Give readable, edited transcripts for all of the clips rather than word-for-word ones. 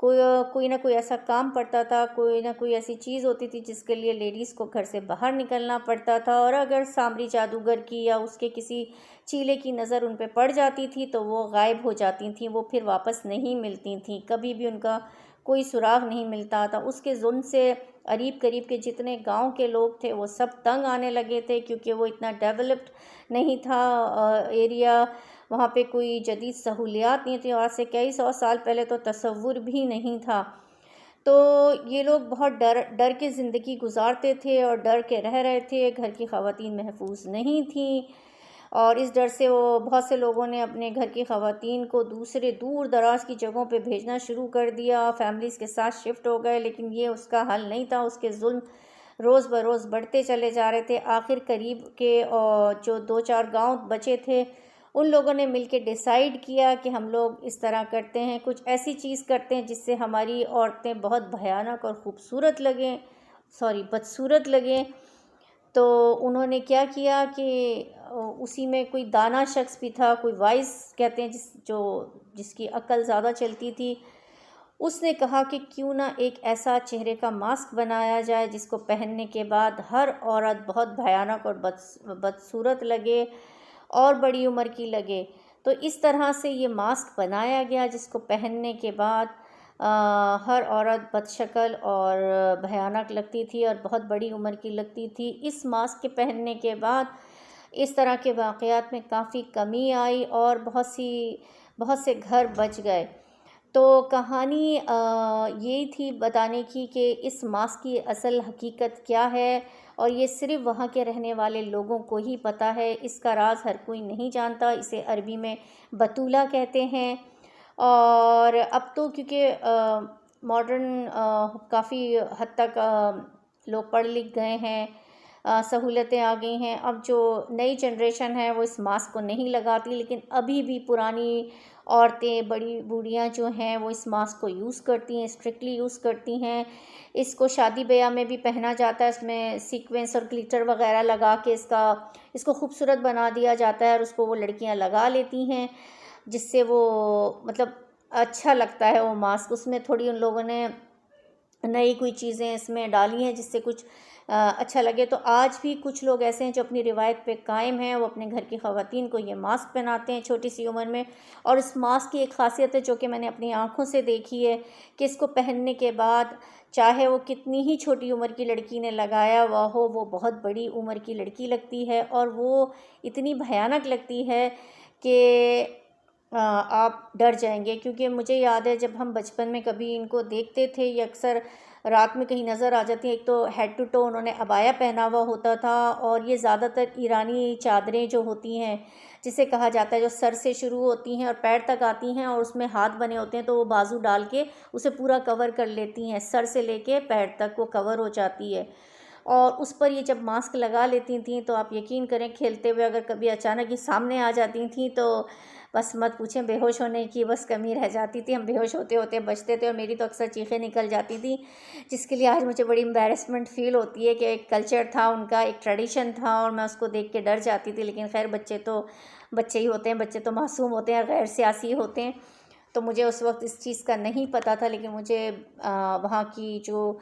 کوئی نہ کوئی ایسا کام پڑتا تھا، کوئی نہ کوئی ایسی چیز ہوتی تھی جس کے لیے لیڈیز کو گھر سے باہر نکلنا پڑتا تھا، اور اگر سامری جادوگر کی یا اس کے کسی چیلے کی نظر ان پہ پڑ جاتی تھی تو وہ غائب ہو جاتی تھیں، وہ پھر واپس نہیں ملتی تھیں، کبھی بھی ان کا کوئی سراغ نہیں ملتا تھا۔ اس کے ظلم سے قریب کے جتنے گاؤں کے لوگ تھے وہ سب تنگ آنے لگے تھے، کیونکہ وہ اتنا ڈیولپڈ نہیں تھا ایریا، وہاں پہ کوئی جدید سہولیات نہیں تھی، اور آج سے کئی سو سال پہلے تو تصور بھی نہیں تھا۔ تو یہ لوگ بہت ڈر کے زندگی گزارتے تھے اور ڈر کے رہ رہے تھے، گھر کی خواتین محفوظ نہیں تھیں، اور اس ڈر سے وہ بہت سے لوگوں نے اپنے گھر کی خواتین کو دوسرے دور دراز کی جگہوں پہ بھیجنا شروع کر دیا، فیملیز کے ساتھ شفٹ ہو گئے، لیکن یہ اس کا حل نہیں تھا، اس کے ظلم روز بروز بڑھتے چلے جا رہے تھے۔ آخر قریب کے جو 2-4 گاؤں بچے تھے ان لوگوں نے مل کے ڈیسائیڈ کیا کہ ہم لوگ اس طرح کرتے ہیں، کچھ ایسی چیز کرتے ہیں جس سے ہماری عورتیں بہت بھیانک اور بدصورت لگیں۔ تو انہوں نے کیا کیا کہ اسی میں کوئی دانا شخص بھی تھا، کوئی وائز کہتے ہیں جس کی عقل زیادہ چلتی تھی، اس نے کہا کہ کیوں نہ ایک ایسا چہرے کا ماسک بنایا جائے جس کو پہننے کے بعد ہر عورت بہت بھیانک اور بدصورت لگے اور بڑی عمر کی لگے۔ تو اس طرح سے یہ ماسک بنایا گیا جس کو پہننے کے بعد ہر عورت بد شکل اور بھیانک لگتی تھی اور بہت بڑی عمر کی لگتی تھی۔ اس ماسک کے پہننے کے بعد اس طرح کے واقعات میں کافی کمی آئی اور بہت سے گھر بچ گئے۔ تو کہانی یہی تھی بتانے کی کہ اس ماسک کی اصل حقیقت کیا ہے، اور یہ صرف وہاں کے رہنے والے لوگوں کو ہی پتہ ہے، اس کا راز ہر کوئی نہیں جانتا۔ اسے عربی میں بطولہ کہتے ہیں، اور اب تو کیونکہ ماڈرن کافی حد تک لوگ پڑھ لکھ گئے ہیں، سہولتیں آ گئی ہیں، اب جو نئی جنریشن ہے وہ اس ماسک کو نہیں لگاتی، لیکن ابھی بھی پرانی عورتیں، بڑی بوڑھیاں جو ہیں وہ اس ماسک کو یوز کرتی ہیں، اسٹرکٹلی یوز کرتی ہیں۔ اس کو شادی بیاہ میں بھی پہنا جاتا ہے، اس میں سیکوینس اور گلیٹر وغیرہ لگا کے اس کو خوبصورت بنا دیا جاتا ہے، اور اس کو وہ لڑکیاں لگا لیتی ہیں جس سے وہ مطلب اچھا لگتا ہے وہ ماسک۔ اس میں تھوڑی ان لوگوں نے نئی کوئی چیزیں اس میں ڈالی ہیں جس سے کچھ اچھا لگے۔ تو آج بھی کچھ لوگ ایسے ہیں جو اپنی روایت پہ قائم ہیں، وہ اپنے گھر کی خواتین کو یہ ماسک پہناتے ہیں چھوٹی سی عمر میں، اور اس ماسک کی ایک خاصیت ہے جو کہ میں نے اپنی آنکھوں سے دیکھی ہے کہ اس کو پہننے کے بعد چاہے وہ کتنی ہی چھوٹی عمر کی لڑکی نے لگایا ہوا ہو، وہ بہت بڑی عمر کی لڑکی لگتی ہے، اور وہ اتنی بھیانک لگتی ہے کہ آپ ڈر جائیں گے۔ کیونکہ مجھے یاد ہے جب ہم بچپن میں کبھی ان کو دیکھتے تھے، یہ اکثر رات میں کہیں نظر آ جاتی ہیں، ایک تو ہیڈ ٹو ٹو انہوں نے عبایا پہنا ہوا ہوتا تھا، اور یہ زیادہ تر ایرانی چادریں جو ہوتی ہیں جسے کہا جاتا ہے جو سر سے شروع ہوتی ہیں اور پیر تک آتی ہیں، اور اس میں ہاتھ بنے ہوتے ہیں تو وہ بازو ڈال کے اسے پورا کور کر لیتی ہیں، سر سے لے کے پیر تک وہ کور ہو جاتی ہے، اور اس پر یہ جب ماسک لگا لیتی تھیں تو آپ یقین کریں کھیلتے ہوئے اگر کبھی اچانک ہی سامنے آ جاتی تھیں تو بس مت پوچھیں، بے ہوش ہونے کی بس کمی رہ جاتی تھی، ہم بے ہوش ہوتے ہوتے بچتے تھے، اور میری تو اکثر چیخیں نکل جاتی تھیں، جس کے لیے آج مجھے بڑی امبیرسمنٹ فیل ہوتی ہے کہ ایک کلچر تھا ان کا، ایک ٹریڈیشن تھا، اور میں اس کو دیکھ کے ڈر جاتی تھی۔ لیکن خیر بچے تو بچے ہی ہوتے ہیں، بچے تو معصوم ہوتے ہیں، غیر سیاسی ہوتے ہیں، تو مجھے اس وقت اس چیز کا نہیں پتہ تھا، لیکن مجھے وہاں کی جو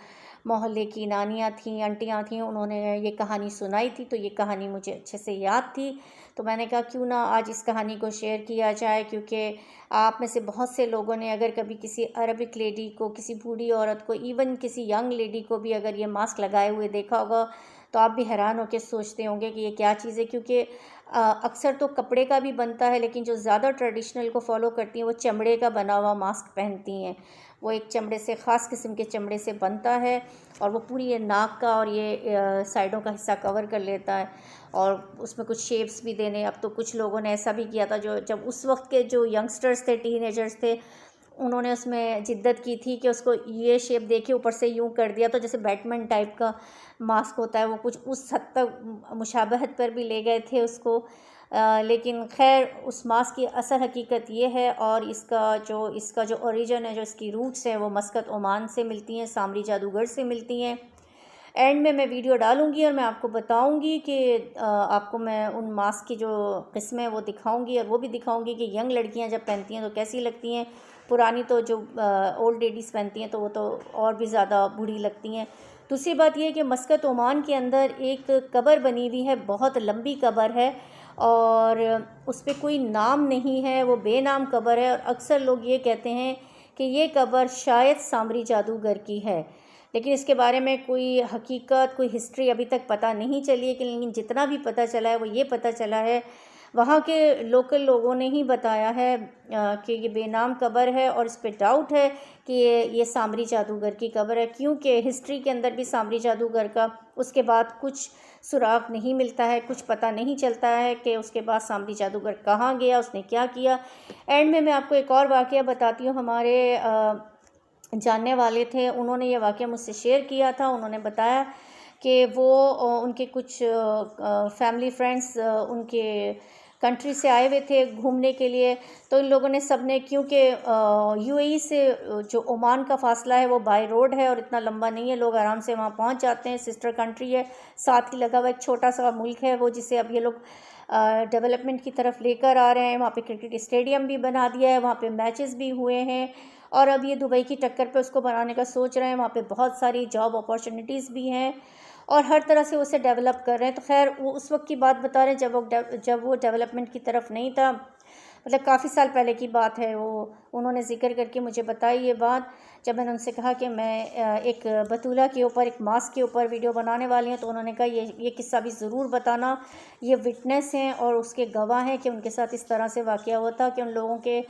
محلے کی نانیاں تھیں، انٹیاں تھیں، انہوں نے یہ کہانی سنائی تھی، تو یہ کہانی مجھے اچھے سے یاد تھی، تو میں نے کہا کیوں نہ آج اس کہانی کو شیئر کیا جائے، کیونکہ آپ میں سے بہت سے لوگوں نے اگر کبھی کسی عربک لیڈی کو، کسی بوڑھی عورت کو، ایون کسی ینگ لیڈی کو بھی اگر یہ ماسک لگائے ہوئے دیکھا ہوگا تو آپ بھی حیران ہو کے سوچتے ہوں گے کہ یہ کیا چیز ہے، کیونکہ اکثر تو کپڑے کا بھی بنتا ہے، لیکن جو زیادہ ٹریڈیشنل کو فالو کرتی ہیں وہ چمڑے کا بنا ہوا ماسک پہنتی ہیں، وہ ایک چمڑے سے، خاص قسم کے چمڑے سے بنتا ہے، اور وہ پوری یہ ناک کا اور یہ سائڈوں کا حصہ کور کر لیتا ہے، اور اس میں کچھ شیپس بھی دینے۔ اب تو کچھ لوگوں نے ایسا بھی کیا تھا جو جب اس وقت کے جو ینگسٹرز تھے، ٹین ایجرز تھے، انہوں نے اس میں جدت کی تھی کہ اس کو یہ شیپ دیکھے اوپر سے یوں کر دیا، تو جیسے بیٹمن ٹائپ کا ماسک ہوتا ہے، وہ کچھ اس حد تک مشابہت پر بھی لے گئے تھے اس کو، لیکن خیر اس ماسک کی اصل حقیقت یہ ہے، اور اس کا جو اوریجن ہے، جو اس کی روٹس ہیں وہ مسقط عمان سے ملتی ہیں، سامری جادوگر سے ملتی ہیں۔ اینڈ میں ویڈیو ڈالوں گی اور میں آپ کو بتاؤں گی کہ آپ کو میں ان ماسک کی جو قسمیں وہ دکھاؤں گی، اور وہ بھی دکھاؤں گی کہ ینگ لڑکیاں جب پہنتی ہیں تو کیسی لگتی ہیں، پرانی تو جو اولڈ لیڈیز پہنتی ہیں تو وہ تو اور بھی زیادہ بوڑھی لگتی ہیں۔ دوسری بات یہ ہے کہ مسقط عمان کے اندر ایک قبر بنی ہوئی ہے، بہت لمبی قبر ہے، اور اس پہ کوئی نام نہیں ہے، وہ بے نام قبر ہے، اور اکثر لوگ یہ کہتے ہیں کہ یہ قبر شاید سامری جادوگر کی ہے، لیکن اس کے بارے میں کوئی حقیقت، کوئی ہسٹری ابھی تک پتہ نہیں چلی ہے، لیکن جتنا بھی پتہ چلا ہے وہ یہ پتہ چلا ہے، وہاں کے لوکل لوگوں نے ہی بتایا ہے کہ یہ بے نام قبر ہے، اور اس پہ ڈاؤٹ ہے کہ یہ سامری جادوگر کی قبر ہے، کیونکہ ہسٹری کے اندر بھی سامری جادوگر کا اس کے بعد کچھ سراغ نہیں ملتا ہے، کچھ پتہ نہیں چلتا ہے کہ اس کے بعد سامری جادوگر کہاں گیا، اس نے کیا کیا۔ اینڈ میں آپ کو ایک اور واقعہ بتاتی ہوں، ہمارے جاننے والے تھے، انہوں نے یہ واقعہ مجھ سے شیئر کیا تھا، انہوں نے بتایا کہ وہ ان کے کچھ فیملی فرینڈز ان کے کنٹری سے آئے ہوئے تھے گھومنے کے لیے، تو ان لوگوں نے سب نے، کیونکہ یو اے ای سے جو عمان کا فاصلہ ہے وہ بائی روڈ ہے اور اتنا لمبا نہیں ہے، لوگ آرام سے وہاں پہنچ جاتے ہیں، سسٹر کنٹری ہے، ساتھ ہی لگا ہوا ایک چھوٹا سا ملک ہے وہ، جسے اب یہ لوگ ڈیولپمنٹ کی طرف لے کر آ رہے ہیں، وہاں پہ کرکٹ اسٹیڈیم بھی بنا دیا ہے، وہاں پہ میچز بھی ہوئے ہیں، اور اب یہ دبئی کی ٹکر پہ اس کو بنانے کا سوچ رہے ہیں، وہاں پہ بہت ساری جاب اپارچونیٹیز بھی ہیں، اور ہر طرح سے اسے ڈیولپ کر رہے ہیں۔ تو خیر وہ اس وقت کی بات بتا رہے ہیں جب وہ ڈیولپمنٹ کی طرف نہیں تھا، مطلب کافی سال پہلے کی بات ہے، وہ انہوں نے ذکر کر کے مجھے بتائی یہ بات، جب میں نے ان سے کہا کہ میں ایک بطولہ کے اوپر، ایک ماسک کے اوپر ویڈیو بنانے والی ہوں، تو انہوں نے کہا یہ قصہ بھی ضرور بتانا، یہ وٹنس ہیں اور اس کے گواہ ہیں کہ ان کے ساتھ اس طرح سے واقعہ ہوا تھا کہ ان لوگوں کے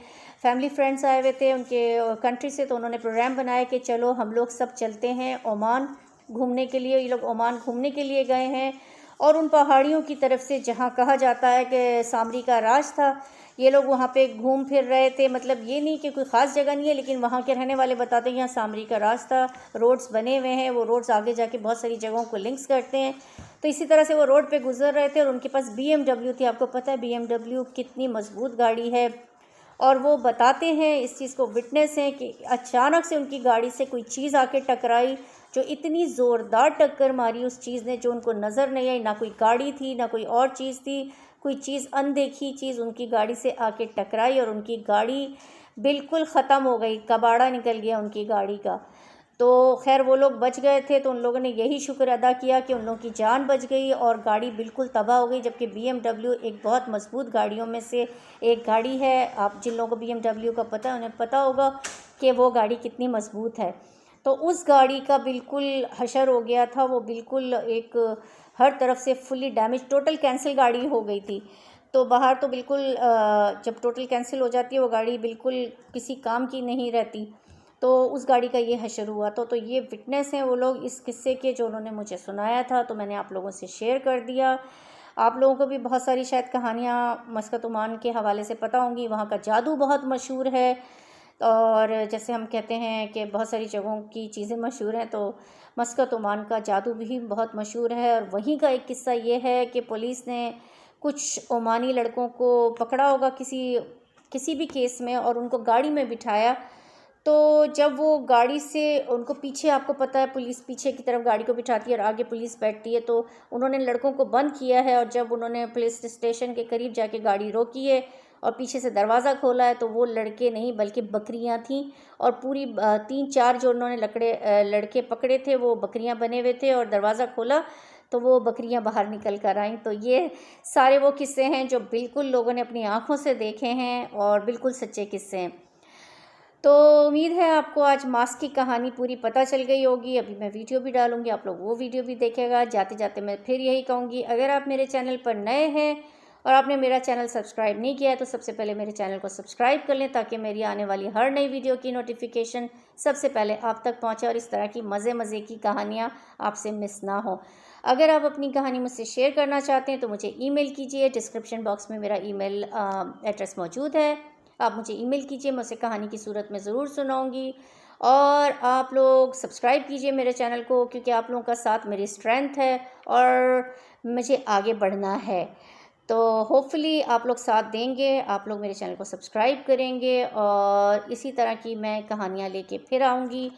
فیملی فرینڈز آئے ہوئے تھے ان کے کنٹری سے، تو انہوں نے پروگرام بنایا کہ چلو ہم لوگ سب چلتے ہیں عمان گھومنے کے لیے۔ یہ لوگ عمان گھومنے کے لیے گئے ہیں، اور ان پہاڑیوں کی طرف سے جہاں کہا جاتا ہے کہ سامری کا راج تھا، یہ لوگ وہاں پہ گھوم پھر رہے تھے، مطلب یہ نہیں کہ کوئی خاص جگہ نہیں ہے، لیکن وہاں کے رہنے والے بتاتے ہیں یہاں سامری کا راج تھا، روڈز بنے ہوئے ہیں، وہ روڈز آگے جا کے بہت ساری جگہوں کو لنکس کرتے ہیں۔ تو اسی طرح سے وہ روڈ پہ گزر رہے تھے، اور ان کے پاس بی ایم ڈبلیو تھی، آپ کو پتہ ہے بی ایم ڈبلیو کتنی مضبوط گاڑی ہے، اور وہ بتاتے ہیں اس چیز کو، وٹنس ہیں، کہ اچانک سے ان کی گاڑی سے کوئی چیز آ کے ٹکرائی، جو اتنی زوردار ٹکر ماری اس چیز نے، جو ان کو نظر نہیں آئی، نہ کوئی گاڑی تھی نہ کوئی اور چیز تھی، کوئی چیز اندیکھی چیز ان کی گاڑی سے آ کے ٹکرائی، اور ان کی گاڑی بالکل ختم ہو گئی، کباڑا نکل گیا ان کی گاڑی کا۔ تو خیر وہ لوگ بچ گئے تھے، تو ان لوگوں نے یہی شکر ادا کیا کہ ان لوگوں کی جان بچ گئی، اور گاڑی بالکل تباہ ہو گئی، جبکہ بی ایم ڈبلیو ایک بہت مضبوط گاڑیوں میں سے ایک گاڑی ہے۔ آپ جن لوگوں کو بی ایم ڈبلیو کا پتہ ہے انہیں پتہ ہوگا کہ وہ گاڑی کتنی مضبوط ہے۔ تو اس گاڑی کا بالکل حشر ہو گیا تھا، وہ بالکل ایک ہر طرف سے فلی ڈیمیج، ٹوٹل کینسل گاڑی ہو گئی تھی۔ تو باہر تو بالکل جب ٹوٹل کینسل ہو جاتی ہے وہ گاڑی بالکل کسی کام کی نہیں رہتی، تو اس گاڑی کا یہ حشر ہوا تو یہ وٹنس ہیں وہ لوگ اس قصے کے، جو انہوں نے مجھے سنایا تھا، تو میں نے آپ لوگوں سے شیئر کر دیا۔ آپ لوگوں کو بھی بہت ساری شاید کہانیاں مسقط عمان کے حوالے سے پتہ ہوں گی، وہاں کا جادو بہت مشہور ہے، اور جیسے ہم کہتے ہیں کہ بہت ساری جگہوں کی چیزیں مشہور ہیں، تو مسقط عمان کا جادو بھی بہت مشہور ہے۔ اور وہیں کا ایک قصہ یہ ہے کہ پولیس نے کچھ عمانی لڑکوں کو پکڑا ہوگا کسی بھی کیس میں، اور ان کو گاڑی میں بٹھایا، تو جب وہ گاڑی سے ان کو پیچھے، آپ کو پتہ ہے پولیس پیچھے کی طرف گاڑی کو بٹھاتی ہے اور آگے پولیس بیٹھتی ہے، تو انہوں نے لڑکوں کو بند کیا ہے، اور جب انہوں نے پولیس اسٹیشن کے قریب جا کے گاڑی روکی ہے اور پیچھے سے دروازہ کھولا ہے، تو وہ لڑکے نہیں بلکہ بکریاں تھیں، اور پوری 3-4 جو انہوں نے لڑکے پکڑے تھے وہ بکریاں بنے ہوئے تھے، اور دروازہ کھولا تو وہ بکریاں باہر نکل کر آئیں۔ تو یہ سارے وہ قصے ہیں جو بالکل لوگوں نے اپنی آنکھوں سے دیکھے ہیں، اور بالکل سچے قصے ہیں۔ تو امید ہے آپ کو آج ماسک کی کہانی پوری پتہ چل گئی ہوگی، ابھی میں ویڈیو بھی ڈالوں گی، آپ لوگ وہ ویڈیو بھی دیکھے گا۔ جاتے جاتے میں پھر یہی کہوں گی، اگر آپ میرے چینل پر نئے ہیں اور آپ نے میرا چینل سبسکرائب نہیں کیا ہے، تو سب سے پہلے میرے چینل کو سبسکرائب کر لیں، تاکہ میری آنے والی ہر نئی ویڈیو کی نوٹیفیکیشن سب سے پہلے آپ تک پہنچے، اور اس طرح کی مزے کی کہانیاں آپ سے مس نہ ہوں۔ اگر آپ اپنی کہانی مجھ سے شیئر کرنا چاہتے ہیں تو مجھے ای میل کیجئے، ڈسکرپشن باکس میں میرا ای میل ایڈریس موجود ہے، آپ مجھے ای میل کیجئے، میں اسے کہانی کی صورت میں ضرور سناؤں گی۔ اور آپ لوگ سبسکرائب کیجئے میرے چینل کو، کیونکہ آپ لوگوں کا ساتھ میری اسٹرینتھ ہے اور مجھے آگے بڑھنا ہے۔ تو ہوپفلی آپ لوگ ساتھ دیں گے، آپ لوگ میرے چینل کو سبسکرائب کریں گے، اور اسی طرح کی میں کہانیاں لے کے پھر آؤں گی،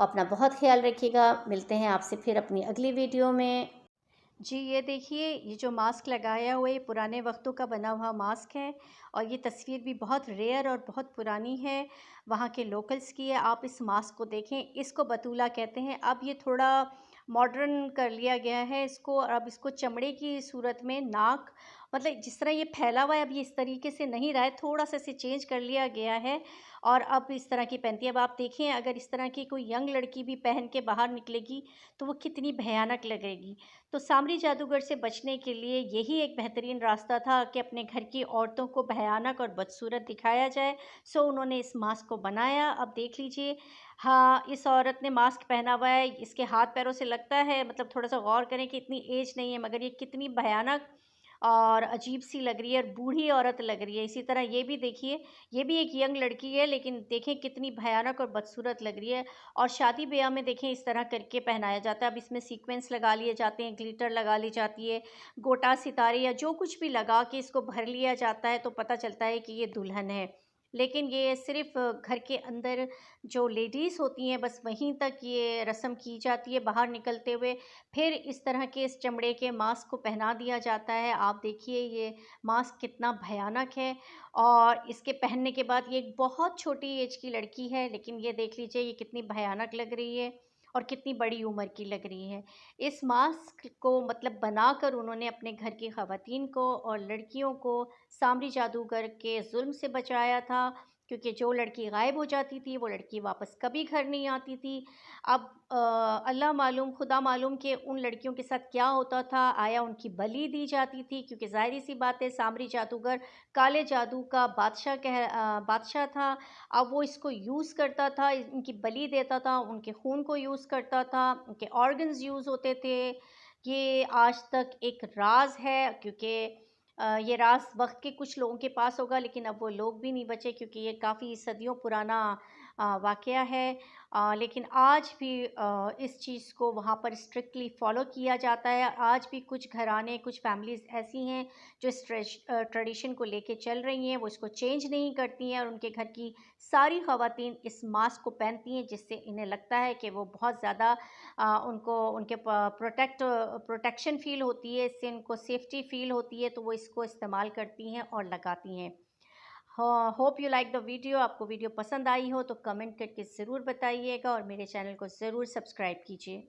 اپنا بہت خیال رکھیے گا. ملتے ہیں آپ سے پھر اپنی اگلی ویڈیو میں. جی یہ دیکھیے، یہ جو ماسک لگایا ہوا ہے پرانے وقتوں کا بنا ہوا ماسک ہے، اور یہ تصویر بھی بہت ریئر اور بہت پرانی ہے، وہاں کے لوکلز کی ہے. آپ اس ماسک کو دیکھیں، اس کو بطولہ کہتے ہیں. اب یہ تھوڑا ماڈرن کر لیا گیا ہے اس کو، اور اب اس کو چمڑے کی صورت میں ناک، مطلب جس طرح یہ پھیلا ہوا ہے اب یہ اس طریقے سے نہیں رہا ہے، تھوڑا سا اسے چینج کر لیا گیا ہے اور اب اس طرح کی پہنتی ہے. اب آپ دیکھیں اگر اس طرح کی کوئی ینگ لڑکی بھی پہن کے باہر نکلے گی تو وہ کتنی بھیانک لگے گی. تو سامری جادوگر سے بچنے کے لیے یہی ایک بہترین راستہ تھا کہ اپنے گھر کی عورتوں کو بھیانک اور بدصورت دکھایا جائے. سو انہوں نے اس ماسک کو بنایا. اب دیکھ لیجئے، ہاں اس عورت نے ماسک پہنا ہوا ہے، اس کے ہاتھ پیروں سے لگتا ہے، مطلب تھوڑا سا غور کریں کہ اتنی ایج نہیں ہے مگر یہ کتنی بھیانک اور عجیب سی لگ رہی ہے اور بوڑھی عورت لگ رہی ہے. اسی طرح یہ بھی دیکھیے، یہ بھی ایک ینگ لڑکی ہے لیکن دیکھیں کتنی بھیانک اور بدصورت لگ رہی ہے. اور شادی بیاہ میں دیکھیں اس طرح کر کے پہنایا جاتا ہے. اب اس میں سیکوینس لگا لیے جاتے ہیں، گلیٹر لگا لی جاتی ہے، گوٹا ستارے یا جو کچھ بھی لگا کے اس کو بھر لیا جاتا ہے تو پتہ چلتا ہے کہ یہ دلہن ہے. لیکن یہ صرف گھر کے اندر جو لیڈیز ہوتی ہیں بس وہیں تک یہ رسم کی جاتی ہے. باہر نکلتے ہوئے پھر اس طرح کے اس چمڑے کے ماسک کو پہنا دیا جاتا ہے. آپ دیکھیے یہ ماسک کتنا بھیانک ہے، اور اس کے پہننے کے بعد یہ ایک بہت چھوٹی ایج کی لڑکی ہے لیکن یہ دیکھ لیجئے یہ کتنی بھیانک لگ رہی ہے اور کتنی بڑی عمر کی لگ رہی ہے. اس ماسک کو مطلب بنا کر انہوں نے اپنے گھر کی خواتین کو اور لڑکیوں کو سامری جادوگر کے ظلم سے بچایا تھا، کیونکہ جو لڑکی غائب ہو جاتی تھی وہ لڑکی واپس کبھی گھر نہیں آتی تھی. اب اللہ معلوم، خدا معلوم کہ ان لڑکیوں کے ساتھ کیا ہوتا تھا. آیا ان کی بلی دی جاتی تھی، کیونکہ ظاہری سی بات ہے سامری جادوگر کالے جادو کا بادشاہ تھا. اب وہ اس کو یوز کرتا تھا، ان کی بلی دیتا تھا، ان کے خون کو یوز کرتا تھا، ان کے آرگنز یوز ہوتے تھے. یہ آج تک ایک راز ہے، کیونکہ یہ راز وقت کے کچھ لوگوں کے پاس ہوگا لیکن اب وہ لوگ بھی نہیں بچے، کیونکہ یہ کافی صدیوں پرانا واقعہ ہے. لیکن آج بھی اس چیز کو وہاں پر اسٹرکٹلی فالو کیا جاتا ہے. آج بھی کچھ گھرانے، کچھ فیملیز ایسی ہیں جو اس ٹریڈیشن کو لے کے چل رہی ہیں، وہ اس کو چینج نہیں کرتی ہیں اور ان کے گھر کی ساری خواتین اس ماسک کو پہنتی ہیں، جس سے انہیں لگتا ہے کہ وہ بہت زیادہ ان کے پروٹیکشن فیل ہوتی ہے، اس سے ان کو سیفٹی فیل ہوتی ہے، تو وہ اس کو استعمال کرتی ہیں اور لگاتی ہیں. Hope you like the video. آپ کو ویڈیو پسند آئی ہو تو کمنٹ کر کے ضرور بتائیے گا اور میرے چینل کو ضرور سبسکرائب کیجیے.